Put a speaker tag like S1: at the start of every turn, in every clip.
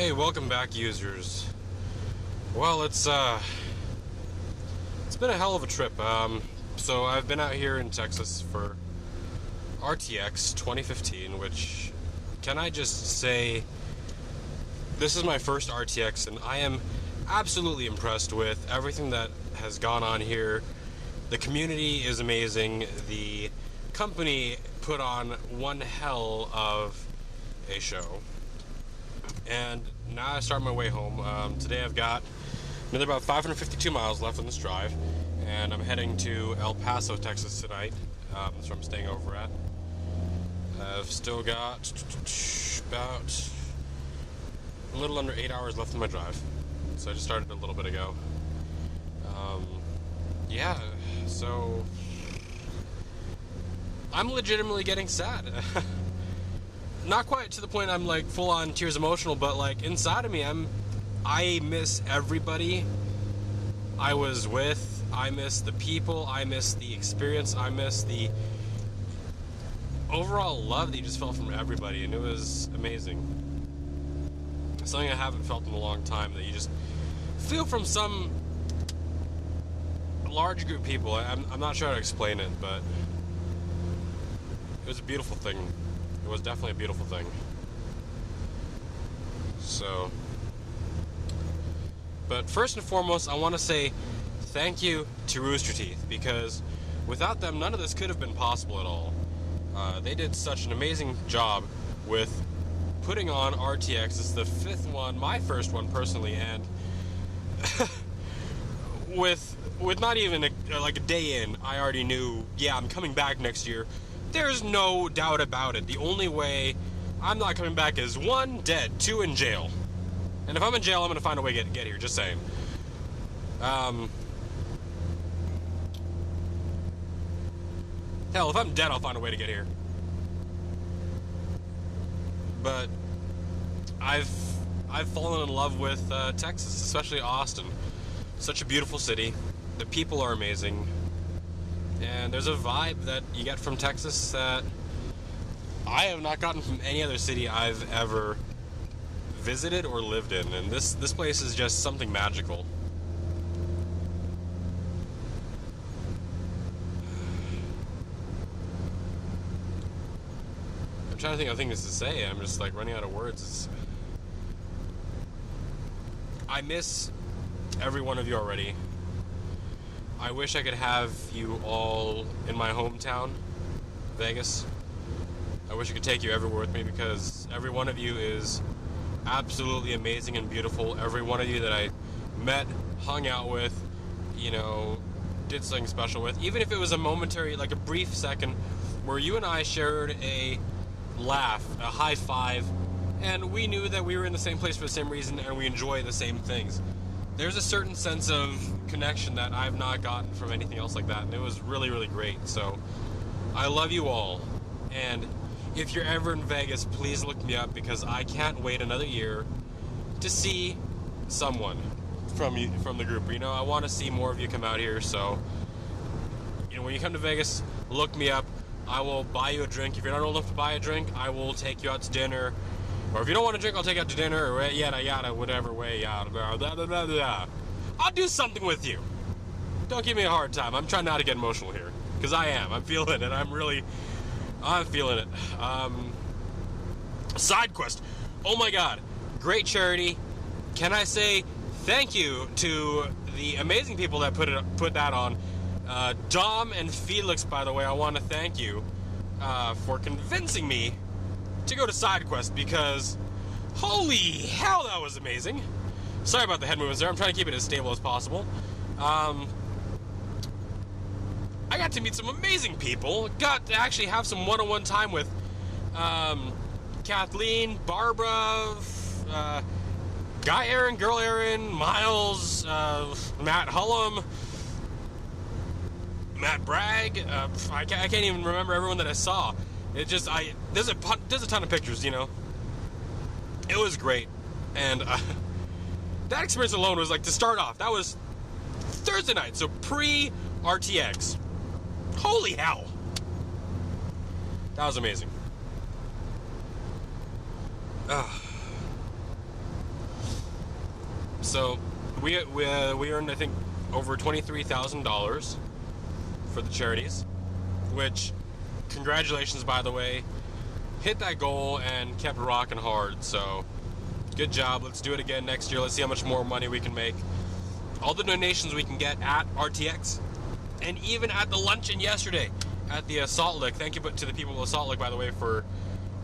S1: Hey, welcome back, users. Well, it's been a hell of a trip. So I've been out here in Texas for RTX 2015, which, can I just say, this is my first RTX, and I am absolutely impressed with everything that has gone on here. The community is amazing. The company put on one hell of a show. And now I start my way home. Today I've got another about 552 miles left on this drive, and I'm heading to El Paso, Texas tonight. That's where I'm staying over at. I've still got about a little under 8 hours left on my drive, so I just started a little bit ago. Yeah, so I'm legitimately getting sad. Not quite to the point I'm like full on tears emotional, but like inside of me I miss everybody I was with. I miss the people, I miss the experience, I miss the overall love that you just felt from everybody, and it was amazing. Something I haven't felt in a long time, that you just feel from some large group of people. I'm not sure how to explain it, but it was a beautiful thing. It was definitely a beautiful thing. So, but first and foremost, I want to say thank you to Rooster Teeth, because without them, none of this could have been possible at all. They did such an amazing job with putting on RTX. It's the fifth one, my first one personally, and with not even a day in, I already knew, yeah, I'm coming back next year. There's no doubt about it. The only way I'm not coming back is 1, dead, 2, in jail. And if I'm in jail, I'm going to find a way to get here, just saying. Hell, if I'm dead, I'll find a way to get here. But I've fallen in love with Texas, especially Austin. Such a beautiful city. The people are amazing. And there's a vibe that you get from Texas that I have not gotten from any other city I've ever visited or lived in. And this place is just something magical. I'm trying to think of things to say. I'm just like running out of words. I miss every one of you already. I wish I could have you all in my hometown, Vegas. I wish I could take you everywhere with me, because every one of you is absolutely amazing and beautiful. Every one of you that I met, hung out with, did something special with. Even if it was a momentary, like a brief second, where you and I shared a laugh, a high five, and we knew that we were in the same place for the same reason, and we enjoy the same things. There's a certain sense of connection that I've not gotten from anything else like that, and it was really, really great. So I love you all, and if you're ever in Vegas, please look me up, because I can't wait another year to see someone from the group. I want to see more of you come out here. So when you come to Vegas, look me up. I will buy you a drink. If you're not old enough to buy a drink, I will take you out to dinner. Or if you don't want to drink, I'll take you out to dinner, or yada yada, whatever way, yada, blah, blah, blah, blah, blah. I'll do something with you. Don't give me a hard time. I'm trying not to get emotional here, because I am. I'm feeling it. I'm feeling it. Side quest. Oh my god. Great charity. Can I say thank you to the amazing people that put that on? Dom and Felix, by the way, I want to thank you for convincing me to go to SideQuest, because holy hell, that was amazing. Sorry about the head movements there. I'm trying to keep it as stable as possible. I got to meet some amazing people. Got to actually have some one-on-one time with Kathleen, Barbara, Guy Aaron, Girl Aaron, Miles, Matt Hullum, Matt Bragg. I can't even remember everyone that I saw. It just, there's a ton of pictures, It was great. And that experience alone was like, to start off, that was Thursday night, so pre-RTX. Holy hell. That was amazing. So we earned, I think, over $23,000 for the charities, which, congratulations, by the way, hit that goal and kept rocking hard. So good job. Let's do it again next year. Let's see how much more money we can make. All the donations we can get at RTX, and even at the luncheon yesterday at the Salt Lick. Thank you to the people of Salt Lick, by the way, for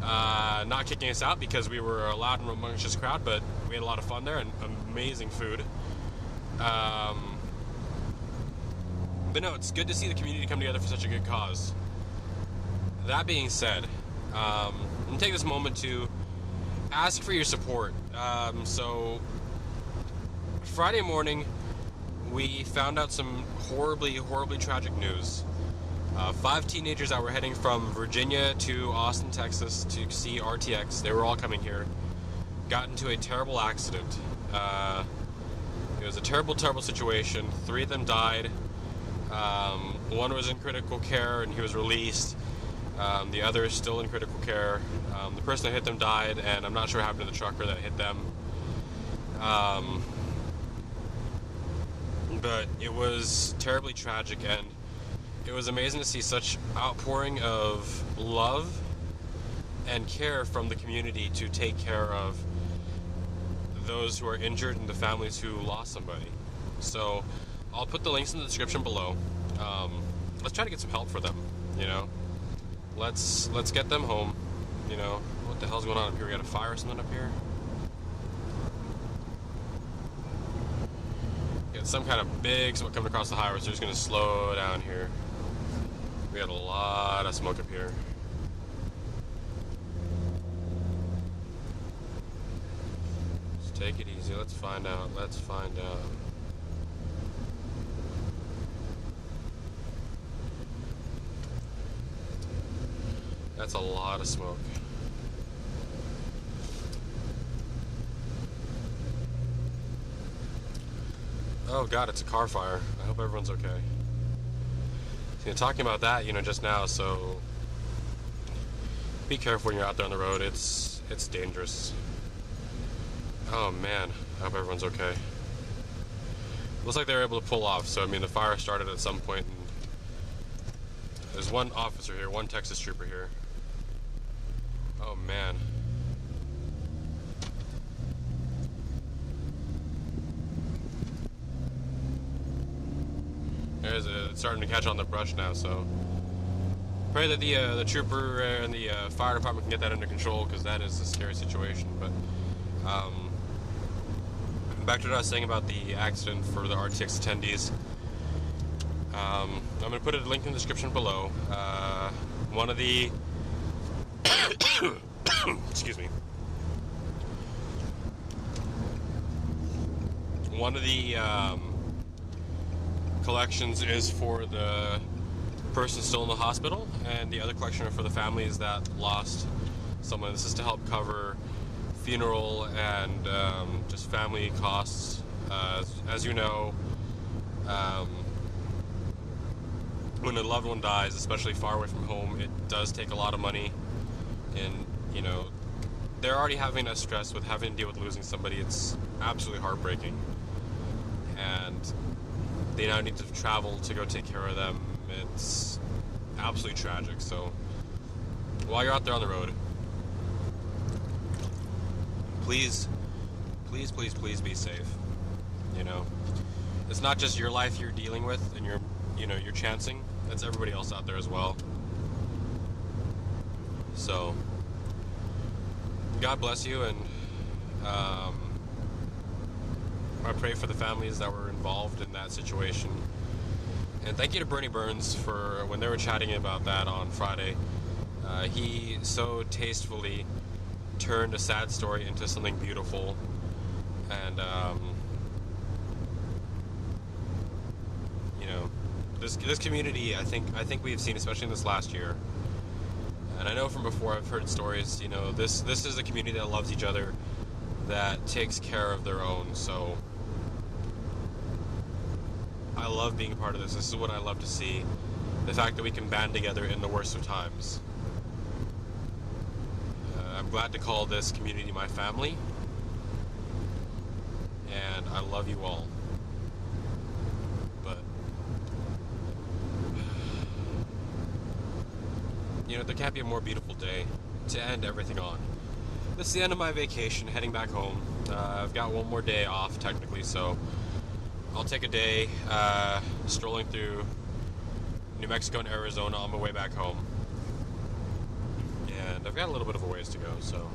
S1: not kicking us out, because we were a loud and rambunctious crowd, but we had a lot of fun there and amazing food. But no, it's good to see the community come together for such a good cause. That being said, I'm going to take this moment to ask for your support. So Friday morning, we found out some horribly, horribly tragic news. 5 teenagers that were heading from Virginia to Austin, Texas to see RTX, they were all coming here, got into a terrible accident. It was a terrible, terrible situation. 3 of them died. One was in critical care and he was released. The other is still in critical care. The person that hit them died, and I'm not sure what happened to the trucker that hit them. But it was terribly tragic, and it was amazing to see such outpouring of love and care from the community to take care of those who are injured and the families who lost somebody. So I'll put the links in the description below. Let's try to get some help for them, you know. Let's get them home, you know. What the hell's going on up here? We got a fire or something up here? Got some kind of big smoke coming across the highway, so we're just gonna slow down here. We got a lot of smoke up here. Just take it easy. Let's find out. That's a lot of smoke. Oh God, it's a car fire. I hope everyone's okay. You know, talking about that, you know, just now, so be careful when you're out there on the road. It's dangerous. Oh man, I hope everyone's okay. Looks like they were able to pull off, so I mean the fire started at some point, and there's one officer here, one Texas trooper here. Oh man. It's starting to catch on the brush now, so pray that the trooper and the fire department can get that under control, because that is a scary situation. But back to what I was saying about the accident for the RTX attendees. I'm going to put a link in the description below. One of the excuse me. One of the collections is for the person still in the hospital, and the other collection are for the families that lost someone. This is to help cover funeral and just family costs. As you know, when a loved one dies, especially far away from home, it does take a lot of money. And, you know, they're already having that stress with having to deal with losing somebody. It's absolutely heartbreaking. And they now need to travel to go take care of them. It's absolutely tragic. So while you're out there on the road, please be safe. You know, it's not just your life you're dealing with and you're chancing. That's everybody else out there as well. So God bless you, and I pray for the families that were involved in that situation. And thank you to Bernie Burns for when they were chatting about that on Friday. He so tastefully turned a sad story into something beautiful, and you know, this community, I think we've seen, especially in this last year. And I know from before, I've heard stories, you know, this is a community that loves each other, that takes care of their own. So I love being a part of this. This is what I love to see. The fact that we can band together in the worst of times. I'm glad to call this community my family. and I love you all. But you know, there can't be a more beautiful day to end everything on. This is the end of my vacation, heading back home. I've got one more day off, technically, so I'll take a day strolling through New Mexico and Arizona on my way back home. And I've got a little bit of a ways to go, so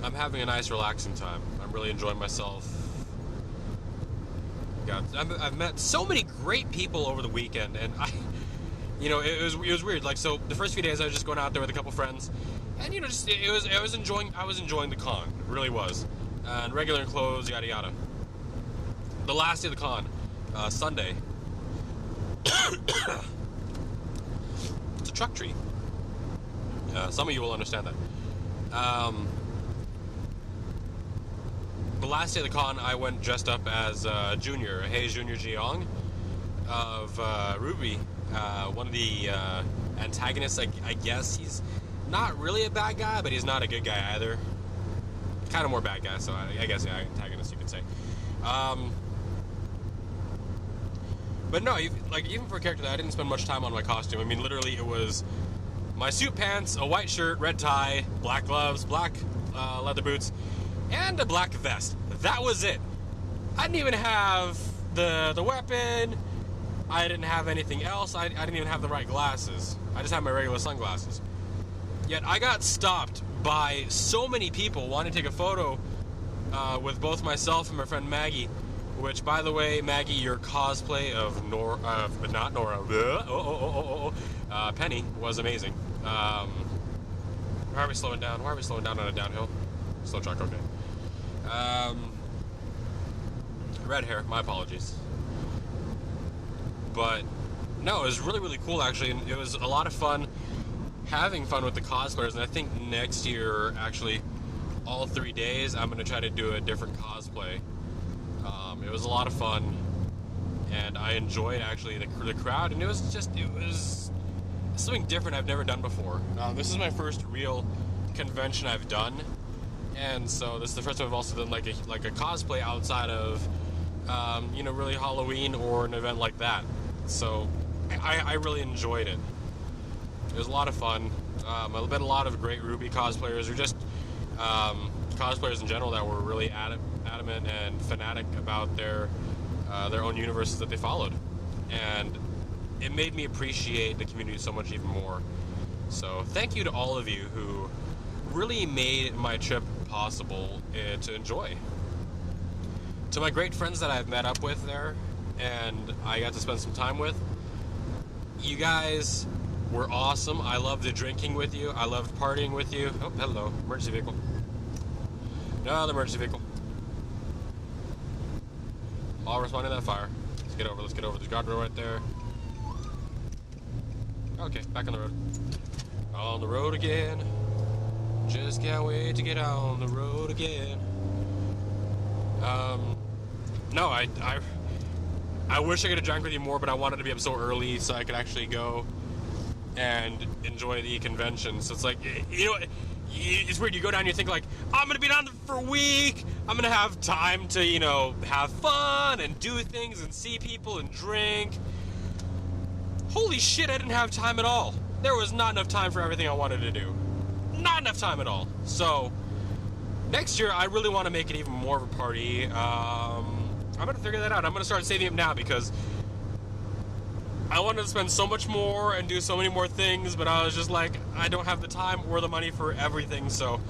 S1: I'm having a nice, relaxing time. I'm really enjoying myself. I've met so many great people over the weekend, and it was weird. Like, so the first few days I was just going out there with a couple friends, and I was enjoying the con. It really was. And regular clothes, yada yada. The last day of the con, Sunday, it's a truck treat. Some of you will understand that. The last day of the con, I went dressed up as Junior, Hayes Junior Jeong of Ruby, one of the antagonists. I guess he's not really a bad guy, but he's not a good guy either. Kind of more bad guy, so I guess antagonist, you could say. But no, even for a character that I didn't spend much time on my costume. I mean, literally, it was my suit pants, a white shirt, red tie, black gloves, black leather boots, and a black vest. That was it. I didn't even have the weapon. I didn't have anything else. I didn't even have the right glasses. I just had my regular sunglasses. Yet I got stopped by so many people wanting to take a photo with both myself and my friend Maggie. Which, by the way, Maggie, your cosplay of not Nora, Penny was amazing. Why are we slowing down? Why are we slowing down on a downhill? Slow truck, okay. Red hair, my apologies. But no, it was really, really cool, actually, and it was a lot of fun having fun with the cosplayers. And I think next year, actually, all 3 days, I'm going to try to do a different cosplay. It was a lot of fun, and I enjoyed, actually, the crowd, and it was something different I've never done before. This is my first real convention I've done, and so this is the first time I've also done like a cosplay outside of really Halloween or an event like that. So I really enjoyed it. It was a lot of fun. I met a lot of great Ruby cosplayers, or just cosplayers in general that were really adamant and fanatic about their own universes that they followed, and it made me appreciate the community so much even more. So thank you to all of you who really made my trip possible to enjoy. To my great friends that I've met up with there and I got to spend some time with, you guys were awesome. I loved the drinking with you. I loved partying with you. Oh, hello, emergency vehicle. No, the emergency vehicle. All responding to that fire. Let's get over. There's a guardrail right there. Okay, back on the road. On the road again. Just can't wait to get on the road again. No, I wish I could have drank with you more, but I wanted to be up so early so I could actually go and enjoy the convention. So it's like, it's weird. You go down and you think like, I'm gonna be down for a week. I'm gonna have time to, have fun and do things and see people and drink. Holy shit, I didn't have time at all. There was not enough time for everything I wanted to do. Not enough time at all. So next year, I really want to make it even more of a party. I'm gonna figure that out. I'm gonna start saving up now because I wanted to spend so much more and do so many more things, but I was just like, I don't have the time or the money for everything. So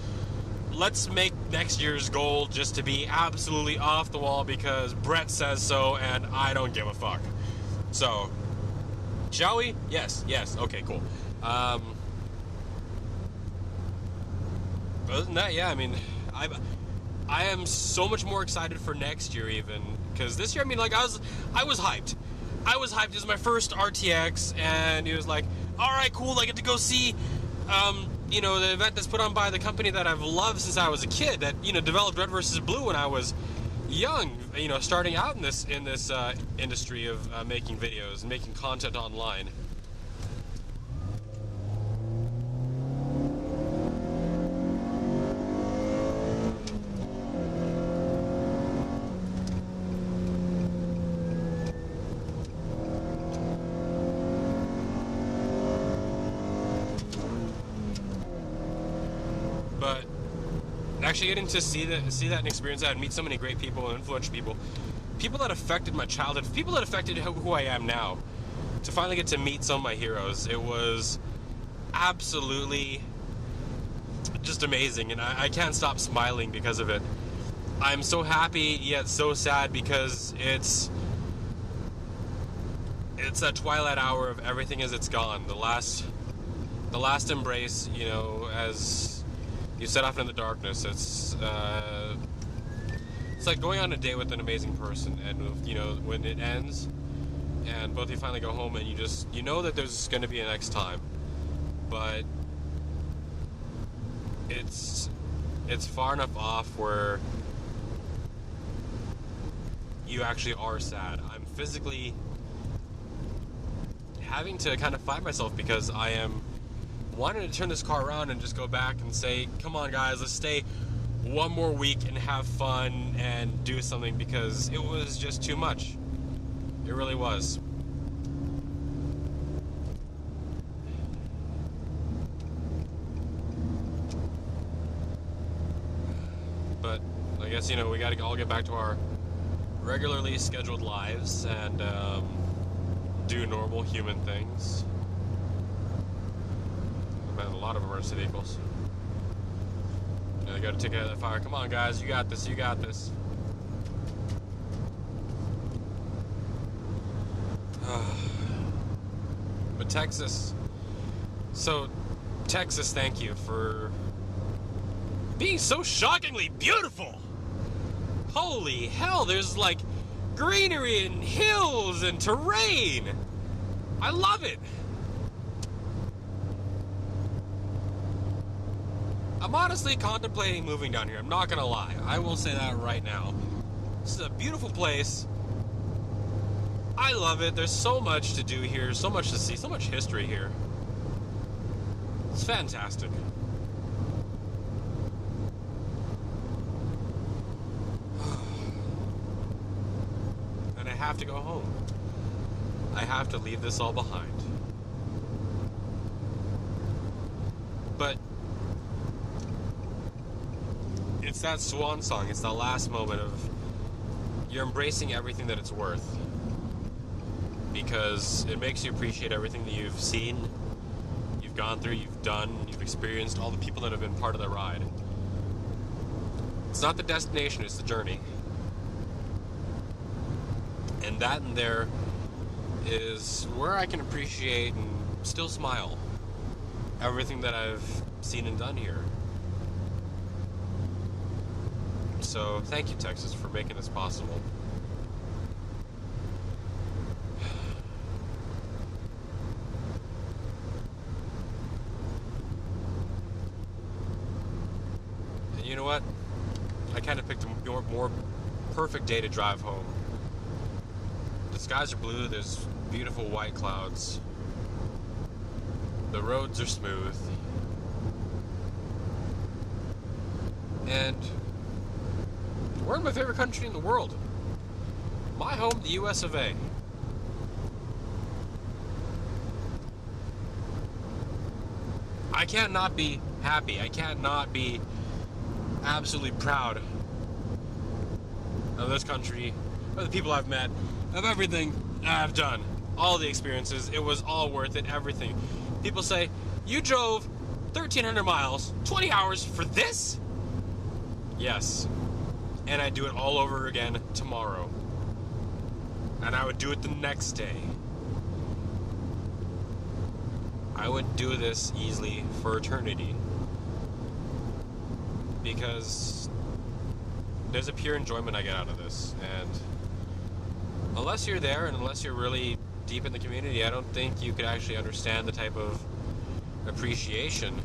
S1: let's make next year's goal just to be absolutely off the wall because Brett says so, and I don't give a fuck. So, shall we? Yes. Okay, cool. Other than that, yeah, I mean, I am so much more excited for next year even, because this year, I mean, like, I was hyped. It was my first RTX, and it was like, all right, cool, I get to go see, the event that's put on by the company that I've loved since I was a kid, that, developed Red vs. Blue when I was young, starting out in this industry of making videos and making content online. actually getting to see that and experience that and meet so many great people and influential people that affected my childhood, people that affected who I am now. To finally get to meet some of my heroes, it was absolutely just amazing, and I can't stop smiling because of it. I'm so happy yet so sad because it's that twilight hour of everything as it's gone. The last embrace, you know, as you set off into the darkness. It's like going on a date with an amazing person, and you know, when it ends and both of you finally go home, and you know that there's going to be a next time, but it's far enough off where you actually are sad. I'm physically having to kind of fight myself because I am wanting to turn this car around and just go back and say, come on guys, let's stay one more week and have fun and do something, because it was just too much. It really was. But I guess, you know, we gotta all get back to our regularly scheduled lives and do normal human things. Man, a lot of emergency vehicles. Yeah, they got a ticket out of the fire. Come on, guys, you got this. You got this. But Texas. So, Texas, thank you for being so shockingly beautiful. Holy hell, there's like greenery and hills and terrain. I love it. I'm honestly contemplating moving down here. I'm not gonna lie. I will say that right now. This is a beautiful place. I love it. There's so much to do here, so much to see, so much history here. It's fantastic. And I have to go home. I have to leave this all behind. But it's that swan song. It's that last moment of you're embracing everything that it's worth, because it makes you appreciate everything that you've seen, you've gone through, you've done, you've experienced, all the people that have been part of the ride. It's not the destination, it's the journey. And that and there is where I can appreciate and still smile everything that I've seen and done here. So thank you, Texas, for making this possible. And you know what? I kind of picked a more perfect day to drive home. The skies are blue, there's beautiful white clouds. The roads are smooth. And we're in my favorite country in the world. My home, the US of A. I can't not be happy. I can't not be absolutely proud of this country, of the people I've met, of everything I've done. All the experiences. It was all worth it, everything. People say, you drove 1,300 miles, 20 hours for this? Yes. And I'd do it all over again tomorrow. And I would do it the next day. I would do this easily for eternity. Because there's a pure enjoyment I get out of this. And unless you're there and unless you're really deep in the community, I don't think you could actually understand the type of appreciation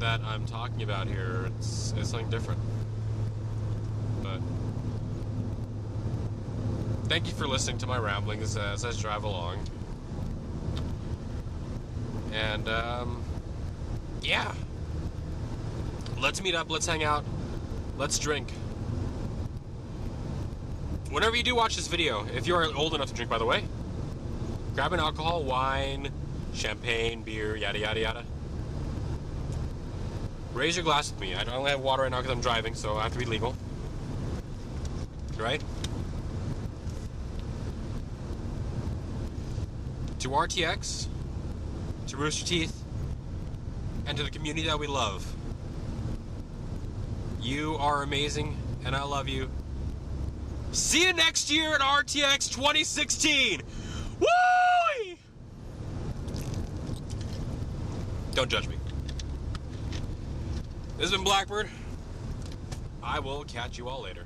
S1: that I'm talking about here. It's something different. But thank you for listening to my ramblings as I drive along. And yeah, let's meet up, let's hang out, let's drink. Whenever you do watch this video, if you're old enough to drink, by the way, grab an alcohol, wine, champagne, beer, yada yada yada. Raise your glass with me. I only have water right now because I'm driving, so I have to be legal. Right? To RTX, to Rooster Teeth, and to the community that we love. You are amazing, and I love you. See you next year at RTX 2016! Woo! Don't judge me. This has been Blackbird. I will catch you all later.